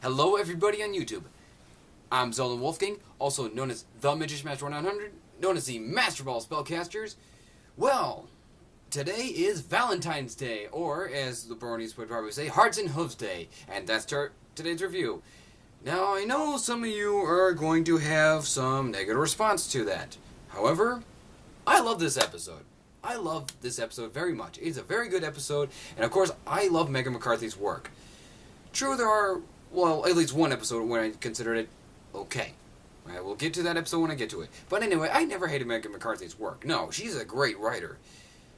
Hello everybody on YouTube. I'm Xaldin Wolfgang, also known as the Magician Master 900, known as the Master Ball Spellcasters. Well, today is Valentine's Day, or as the Bronies would probably say, Hearts and Hooves Day, and that's today's review. Now, I know some of you are going to have some negative response to that. However, I love this episode. I love this episode very much. It's a very good episode, and of course, I love Megan McCarthy's work. True, there are, well, at least one episode where I considered it okay. I will get to that episode when I get to it. But anyway, I never hated Megan McCarthy's work. No, she's a great writer.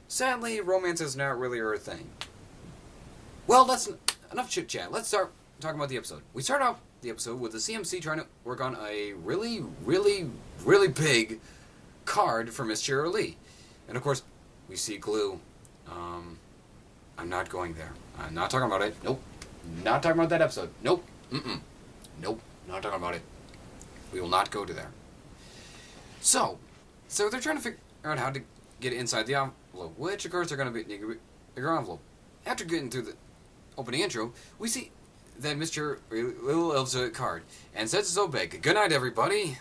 Sadly, romance is not really her thing. Well, that's enough chit-chat. Let's start talking about the episode. We start off the episode with the CMC trying to work on a really big card for Miss Cheryl Lee. And of course, we see glue. I'm not going there. I'm not talking about it. Nope. Not talking about that episode. Nope. Nope. Not talking about it. We will not go to there. So they're trying to figure out how to get inside the envelope, which of course they're going to be your envelope. After getting through the opening intro, we see that Mr. Little Elves a card and says it's so big. Good night, everybody.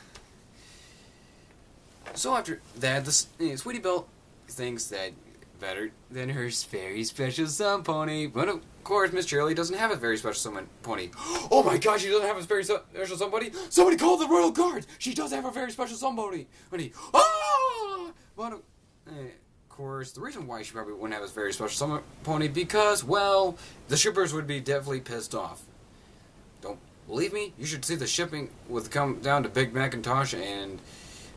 So after that, the Sweetie Belle thinks that better than her very special sun pony, but of course, Miss Shirley doesn't have a very special summon pony. Oh my gosh, she doesn't have a very special somebody. Somebody called the Royal Guards. She does have a very special somebody. Ah! But of course, the reason why she probably wouldn't have a very special summon pony because, well, the shippers would be definitely pissed off. Don't believe me? You should see the shipping would come down to Big Macintosh and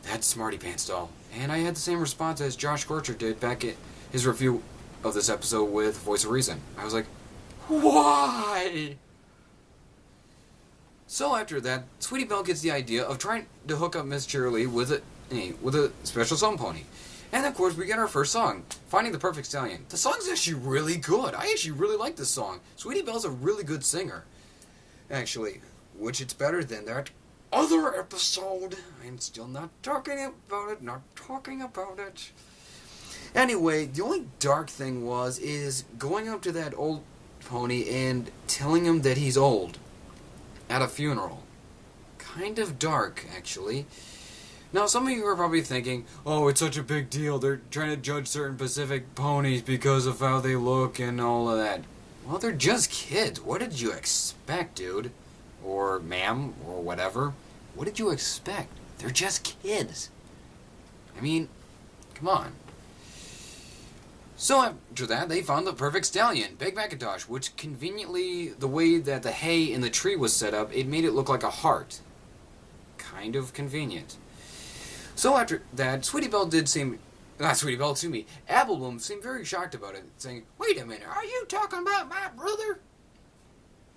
that Smarty Pants doll. And I had the same response as Josh Scorcher did back at his review of this episode with Voice of Reason. I was like, why? So after that, Sweetie Belle gets the idea of trying to hook up Miss Cheerily with a special song pony. And of course, we get our first song, Finding the Perfect Stallion. The song's actually really good. I actually really like this song. Sweetie Belle's a really good singer. Actually, which it's better than that other episode. I'm still not talking about it. Anyway, the only dark thing is going up to that old pony and telling him that he's old at a funeral. Kind of dark, actually. Now, some of you are probably thinking, oh, it's such a big deal. They're trying to judge certain Pacific ponies because of how they look and all of that. Well, they're just kids. What did you expect, dude? Or ma'am, or whatever. What did you expect? They're just kids. I mean, come on. So after that, they found the perfect stallion, Big Macintosh, which conveniently, the way that the hay in the tree was set up, it made it look like a heart. Kind of convenient. So after that, Applebloom seemed very shocked about it, saying, wait a minute, are you talking about my brother?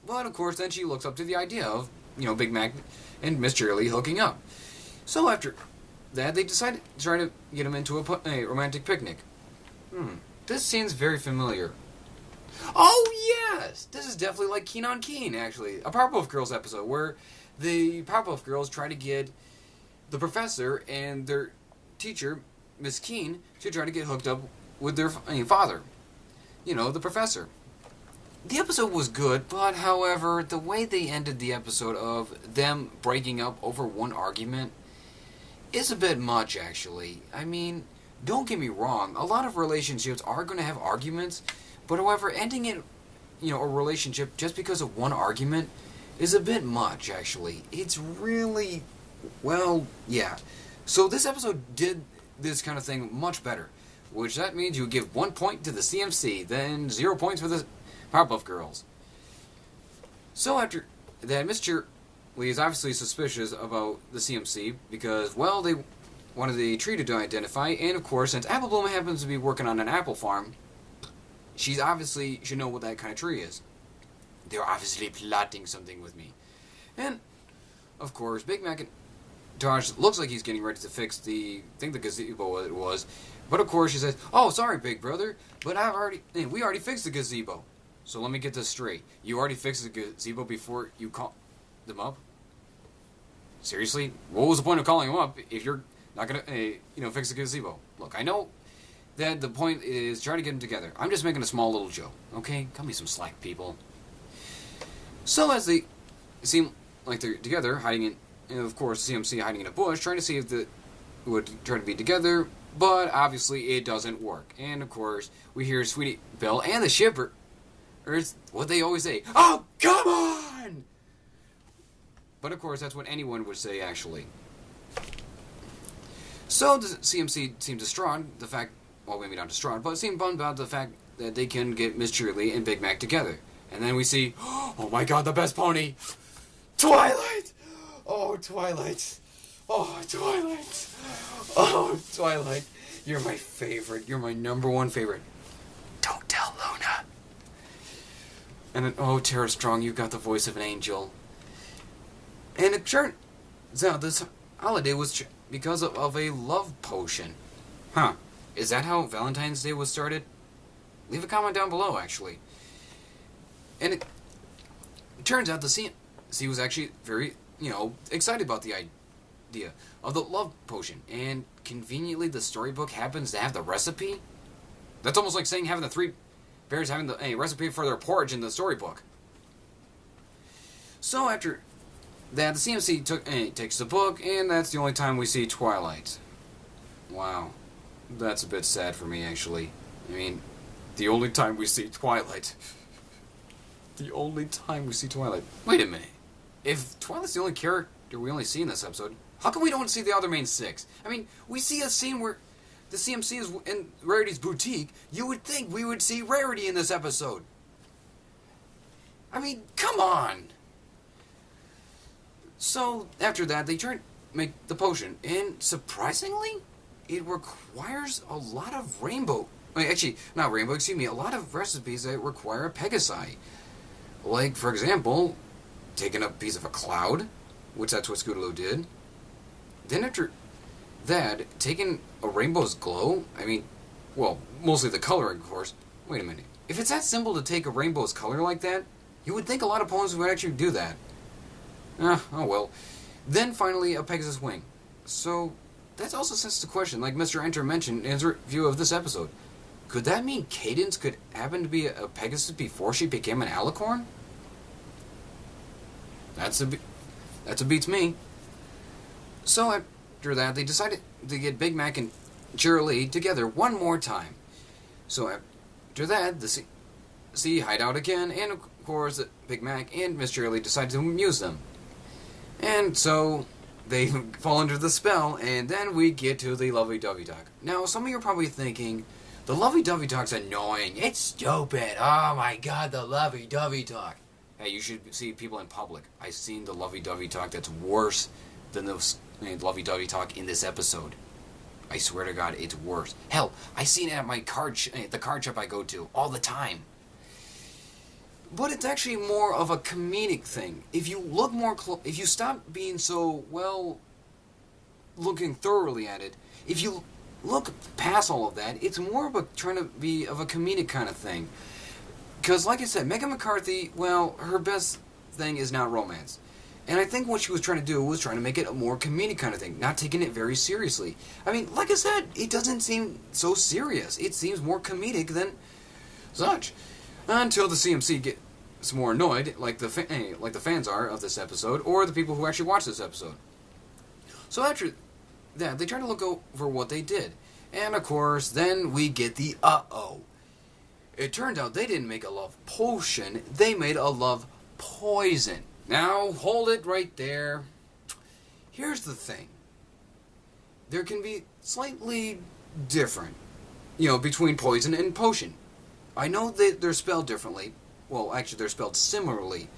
But of course, then she looks up to the idea of, Big Mac and Miss Shirley hooking up. So after that, they decided to try to get him into a romantic picnic. This seems very familiar. Oh, yes! This is definitely like Keen on Keen, actually. A Powerpuff Girls episode where the Powerpuff Girls try to get the professor and their teacher, Miss Keen, to try to get hooked up with their father. The professor. The episode was good, but however, the way they ended the episode of them breaking up over one argument is a bit much, actually. I mean, don't get me wrong, a lot of relationships are going to have arguments, but however, ending it, a relationship just because of one argument is a bit much, actually. It's really, well, yeah. So this episode did this kind of thing much better, which that means you give 1 point to the CMC, then 0 points for the Powerpuff Girls. So after that, Mr. Lee is obviously suspicious about the CMC because, well, they wanted the tree to identify, and of course, since Applebloom happens to be working on an apple farm, she's obviously should know what that kind of tree is. They're obviously plotting something with me. And, of course, Big Macintosh looks like he's getting ready to fix the gazebo it was, but of course she says, oh, sorry, big brother, but we already fixed the gazebo. So let me get this straight. You already fixed the gazebo before you called them up? Seriously? What was the point of calling them up if you're not going to, fix the gazebo? Look, I know that the point is trying to get them together. I'm just making a small little joke, okay? Cut me some slack, people. So as they seem like they're together, hiding in, and of course, CMC hiding in a bush, trying to see if the would try to be together, but obviously it doesn't work. And of course, we hear Sweetie Belle and the shipper, or it's what they always say, "Oh, come on!" But of course, that's what anyone would say, actually. So the CMC seemed distraught, the fact, well, maybe not distraught, but seemed bummed about the fact that they can get Miss Cheerily and Big Mac together. And then we see, oh my god, the best pony! Twilight! Oh, Twilight! Oh, Twilight! Oh, Twilight! You're my favorite. You're my number one favorite. Don't tell Luna. And then, oh, Tara Strong, you got the voice of an angel. And it turns out this holiday was because of a love potion. Huh. Is that how Valentine's Day was started? Leave a comment down below, actually. And it turns out the CMC was actually very, excited about the idea of the love potion. And conveniently, the storybook happens to have the recipe. That's almost like saying having the three bears having the recipe for their porridge in the storybook. So after that, the CMC takes the book, and that's the only time we see Twilight. Wow. That's a bit sad for me, actually. I mean, the only time we see Twilight. The only time we see Twilight. Wait a minute. If Twilight's the only character we only see in this episode, how come we don't see the other main six? I mean, we see a scene where the CMC is in Rarity's boutique. You would think we would see Rarity in this episode. I mean, come on. So, after that, they try to make the potion. And, surprisingly, it requires a lot of rainbow... Actually, not rainbow, excuse me. A lot of recipes that require a Pegasi. Like, for example, taking a piece of a cloud, which that's what Scootaloo did. Then after that, taking a rainbow's glow... I mean, well, mostly the coloring, of course. Wait a minute. If it's that simple to take a rainbow's color like that, you would think a lot of poems would actually do that. Oh well. Then finally, a Pegasus wing. So, that also sets the question, like Mr. Enter mentioned in his review of this episode. Could that mean Cadence could happen to be a Pegasus before she became an alicorn? That's a beats me. So after that, they decided to get Big Mac and Cheerily together one more time. So after that, the Sea hide out again, and of course, Big Mac and Miss Cheerily decide to amuse them. And so, they fall under the spell, and then we get to the lovey-dovey talk. Now, some of you are probably thinking, the lovey-dovey talk's annoying, it's stupid, oh my god, the lovey-dovey talk. Hey, you should see people in public. I've seen the lovey-dovey talk that's worse than the lovey-dovey talk in this episode. I swear to god, it's worse. Hell, I've seen it at my the card shop I go to, all the time. But it's actually more of a comedic thing. If you look more if you stop being so, looking thoroughly at it, if you look past all of that, it's more of trying to be of a comedic kind of thing. Because, like I said, Megan McCarthy, her best thing is not romance. And I think what she was trying to do was trying to make it a more comedic kind of thing, not taking it very seriously. I mean, like I said, it doesn't seem so serious. It seems more comedic than such. Until the CMC gets more annoyed, like the fans are of this episode, or the people who actually watch this episode. So after that, they try to look over what they did. And of course, then we get the uh-oh. It turned out they didn't make a love potion, they made a love poison. Now, hold it right there. Here's the thing. There can be slightly different, between poison and potion. I know that they're spelled differently. Well, actually, they're spelled similarly.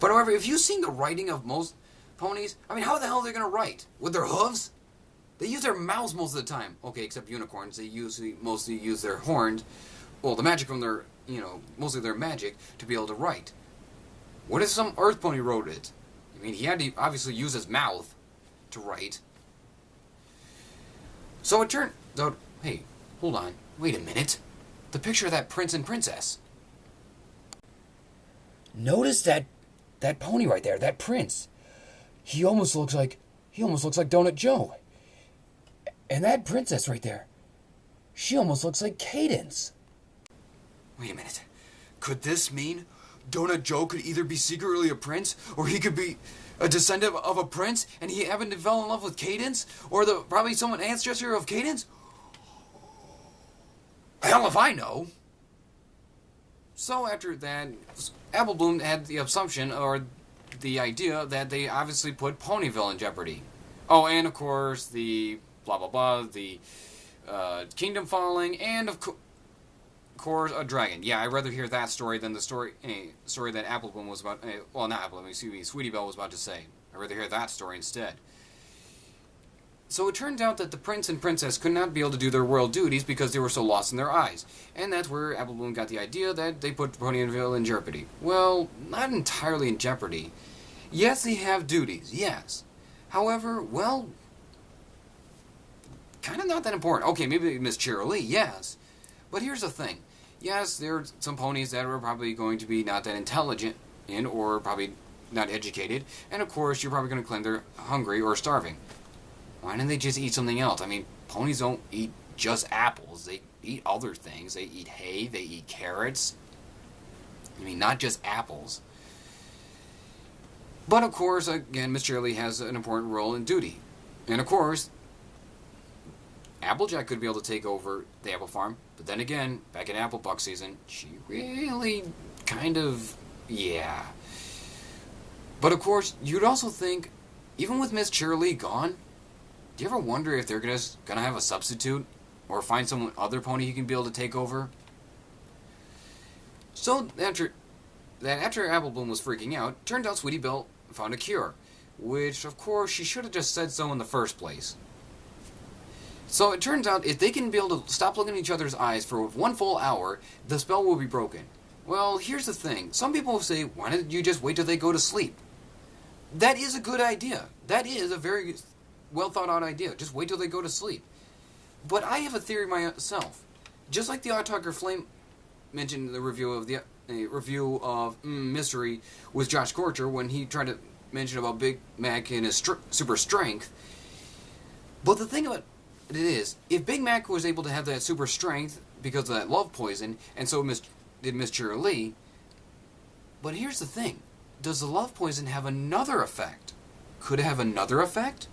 But however, if you've seen the writing of most ponies, I mean, how the hell are they going to write? With their hooves? They use their mouths most of the time. Okay, except unicorns. They mostly use their horns. Well, the magic from their, mostly their magic to be able to write. What if some earth pony wrote it? I mean, he had to obviously use his mouth to write. So it turned out, hey, hold on, wait a minute. The picture of that prince and princess. Notice that pony right there, that prince. He almost looks like Donut Joe. And that princess right there, she almost looks like Cadence. Wait a minute. Could this mean Donut Joe could either be secretly a prince, or he could be a descendant of a prince, and he happened to fall in love with Cadence, or probably someone ancestor of Cadence? Hell if I know. So after that, Apple Bloom had the assumption, or the idea, that they obviously put Ponyville in jeopardy. Oh, and of course, the blah blah blah, the kingdom falling, and of course, a dragon. Yeah, I'd rather hear that story than the story that Apple Bloom was about, well, not Apple Bloom, excuse me, Sweetie Belle was about to say. I'd rather hear that story instead. So it turned out that the prince and princess could not be able to do their royal duties because they were so lost in their eyes. And that's where Apple Bloom got the idea that they put Ponyville in jeopardy. Well, not entirely in jeopardy. Yes, they have duties, yes. However, well, kind of not that important. Okay, maybe Miss Cheerilee, yes. But here's the thing. Yes, there are some ponies that are probably going to be not that intelligent or probably not educated. And of course, you're probably going to claim they're hungry or starving. Why didn't they just eat something else? I mean, ponies don't eat just apples. They eat other things. They eat hay. They eat carrots. I mean, not just apples. But of course, again, Miss Cheerilee has an important role and duty. And of course, Applejack could be able to take over the apple farm. But then again, back in Applebuck season, she really kind of, yeah. But of course, you'd also think, even with Miss Cheerilee gone, do you ever wonder if they're gonna have a substitute? Or find some other pony who can be able to take over? So, after Apple Bloom was freaking out, turned out Sweetie Belle found a cure. Which, of course, she should have just said so in the first place. So it turns out, if they can be able to stop looking in each other's eyes for 1 full hour, the spell will be broken. Well, here's the thing. Some people say, why don't you just wait till they go to sleep? That is a good idea. That is a very well thought out idea. Just wait till they go to sleep. But I have a theory myself. Just like the Autograph Flame mentioned in the review of Mystery with Josh Corcher when he tried to mention about Big Mac and his super strength. But the thing about it is, if Big Mac was able to have that super strength because of that love poison, and so did Miss Cheerilee, but here's the thing. Does the love poison have another effect? Could it have another effect?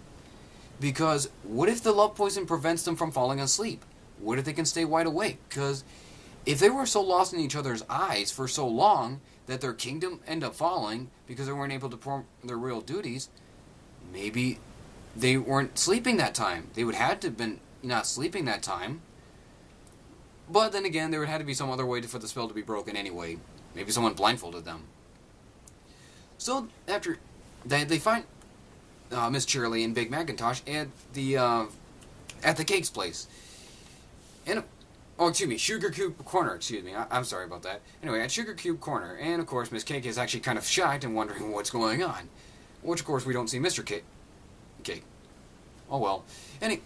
Because what if the love poison prevents them from falling asleep? What if they can stay wide awake? Because if they were so lost in each other's eyes for so long that their kingdom ended up falling because they weren't able to perform their real duties, maybe they weren't sleeping that time. They would have to have been not sleeping that time. But then again, there would have to be some other way for the spell to be broken anyway. Maybe someone blindfolded them. So after that, they find Miss Cheerilee and Big Macintosh at the Cake's place. And Sugar Cube Corner. Excuse me. I'm sorry about that. Anyway, at Sugar Cube Corner, and of course, Miss Cake is actually kind of shocked and wondering what's going on. Which, of course, we don't see Mr. Cake. Oh well. Anyway,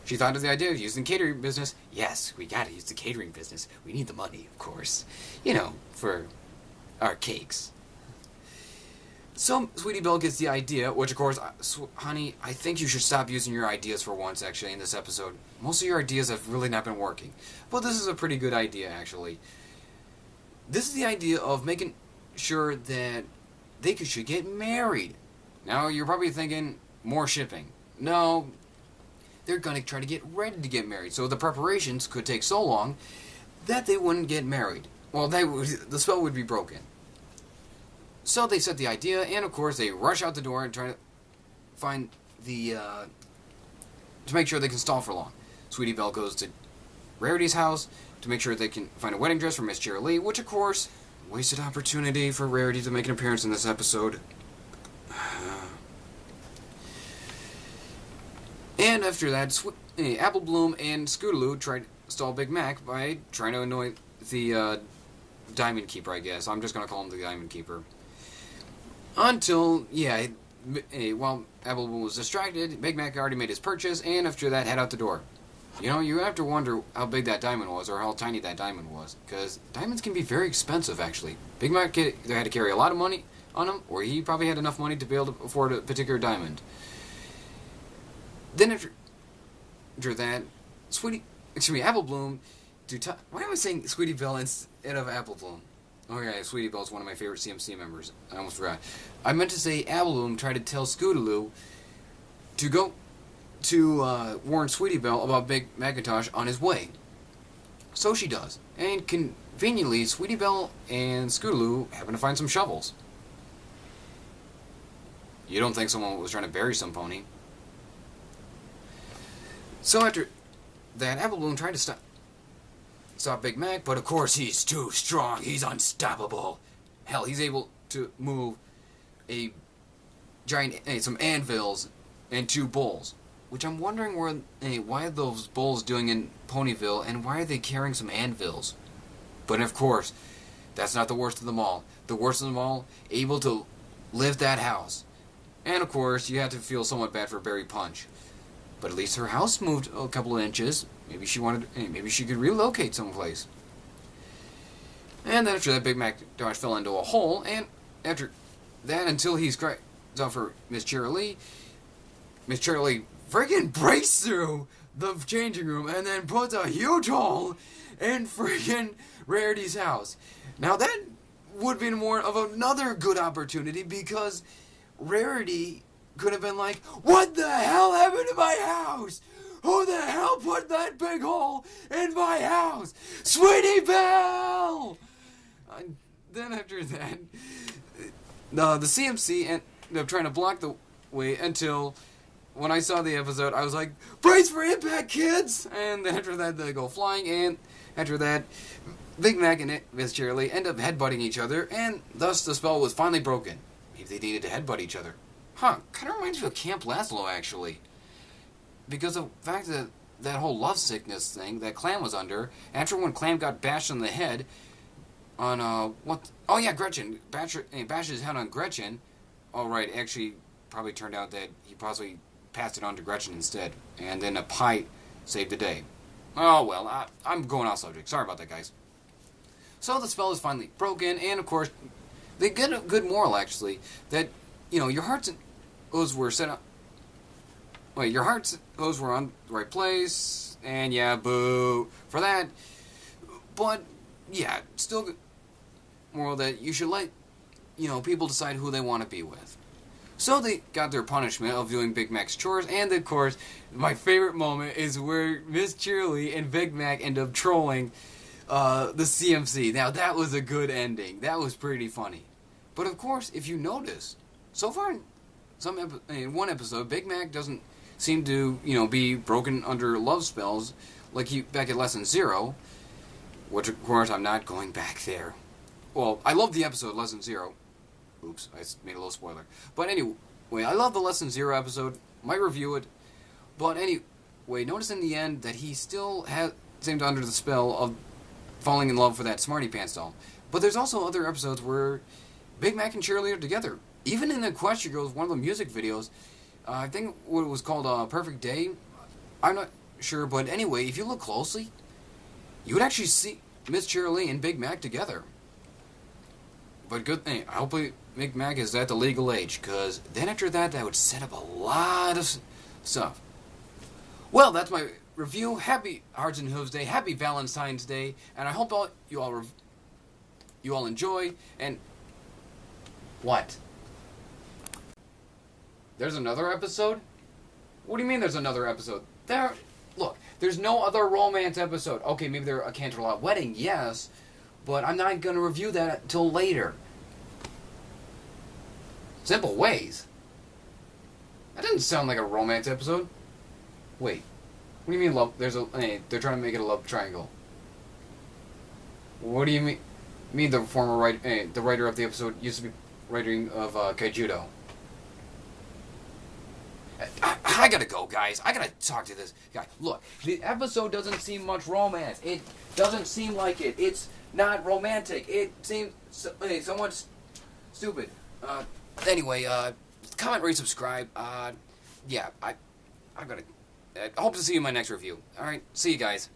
she thought of the idea of using the catering business. Yes, we gotta use the catering business. We need the money, of course. For our cakes. So, Sweetie Belle gets the idea, which of course, honey, I think you should stop using your ideas for once, actually, in this episode. Most of your ideas have really not been working. But this is a pretty good idea, actually. This is the idea of making sure that they should get married. Now, you're probably thinking, more shipping. No, they're going to try to get ready to get married. So the preparations could take so long that they wouldn't get married. Well, the spell would be broken. So they set the idea, and of course they rush out the door and try to find to make sure they can stall for long. Sweetie Belle goes to Rarity's house to make sure they can find a wedding dress for Miss Cheerilee, which of course, wasted opportunity for Rarity to make an appearance in this episode. And after that, Apple Bloom and Scootaloo tried to stall Big Mac by trying to annoy the Diamond Keeper, I guess. I'm just going to call him the Diamond Keeper. Until, while Apple Bloom was distracted, Big Mac already made his purchase, and after that, head out the door. You have to wonder how big that diamond was, or how tiny that diamond was, because diamonds can be very expensive, actually. Big Mac either had to carry a lot of money on him, or he probably had enough money to be able to afford a particular diamond. Then after that, Apple Bloom, why am I saying Sweetie Belle instead of Apple Bloom? Oh yeah, Sweetie Belle's one of my favorite CMC members. I almost forgot. I meant to say Aballoon tried to tell Scootaloo to go to warn Sweetie Belle about Big Macintosh on his way. So she does. And conveniently, Sweetie Belle and Scootaloo happen to find some shovels. You don't think someone was trying to bury some pony. So after that, Aballoon tried to stop Big Mac, but of course he's too strong. He's unstoppable. Hell, he's able to move a giant, some anvils and 2 bulls. Which I'm wondering why are those bulls doing in Ponyville, and why are they carrying some anvils? But of course, that's not the worst of them all. The worst of them all, able to lift that house. And of course, you have to feel somewhat bad for Berry Punch. But at least her house moved a couple of inches. Maybe she could relocate someplace. And then after that, Big Macintosh fell into a hole, and after that, until he's cries out for Miss Cheerilee freaking breaks through the changing room and then puts a huge hole in freaking Rarity's house. Now that would be more of another good opportunity, because Rarity could have been like, what the hell happened to my house? Who the hell put that big hole in my house? Sweetie Belle! Then after that, the CMC ended up trying to block the way until when I saw the episode, I was like, brace for impact, kids! And then after that, they go flying, and after that, Big Mac and Miss Cheerilee end up headbutting each other, and thus the spell was finally broken. Maybe they needed to headbutt each other. Huh, kind of reminds me of Camp Laszlo, actually. Because of the fact that that whole love sickness thing that Clam was under, after when Clam got bashed on the head on, Gretchen. Bashed his head on Gretchen. Oh, right, actually, probably turned out that he possibly passed it on to Gretchen instead. And then a pie saved the day. Oh, well, I'm going off subject. Sorry about that, guys. So the spell is finally broken, and of course, they get a good moral, actually, that, your hearts and oaths were set up. Wait, your hearts and oaths were on the right place, and yeah, boo for that. But, yeah, still good moral that you should let, people decide who they want to be with. So they got their punishment of doing Big Mac's chores, and of course, my favorite moment is where Miss Cheerilee and Big Mac end up trolling the CMC. Now, that was a good ending. That was pretty funny. But of course, if you notice, so far in one episode, Big Mac doesn't seem to, be broken under love spells like back at Lesson 0, which of course I'm not going back there. Well, I love the episode Lesson 0. Oops, I made a little spoiler. But anyway, I love the Lesson 0 episode. Might review it. But anyway, notice in the end that he still seemed under the spell of falling in love for that Smarty Pants doll. But there's also other episodes where Big Mac and Cheerilee are together. Even in Equestria Girls, one of the music videos, I think what it was called Perfect Day. I'm not sure, but anyway, if you look closely, you would actually see Miss Cheerilee and Big Mac together. But good thing, I hope Big Mac is at the legal age, because then after that, that would set up a lot of stuff. Well, that's my review. Happy Hearts and Hooves Day. Happy Valentine's Day. And I hope you all enjoy. And what? There's another episode? What do you mean there's another episode? Look, there's no other romance episode. Okay, maybe there's a Canterlot wedding, yes, but I'm not going to review that until later. Simple Ways? That doesn't sound like a romance episode. Wait, what do you mean love? They're trying to make it a love triangle. What do you mean the former the writer of the episode used to be writing of Kaijudo? I gotta go, guys. I gotta talk to this guy. Look, the episode doesn't seem much romance. It doesn't seem like it. It's not romantic. It seems somewhat stupid. Anyway, comment, rate, subscribe. Yeah, I hope to see you in my next review. Alright, see you guys.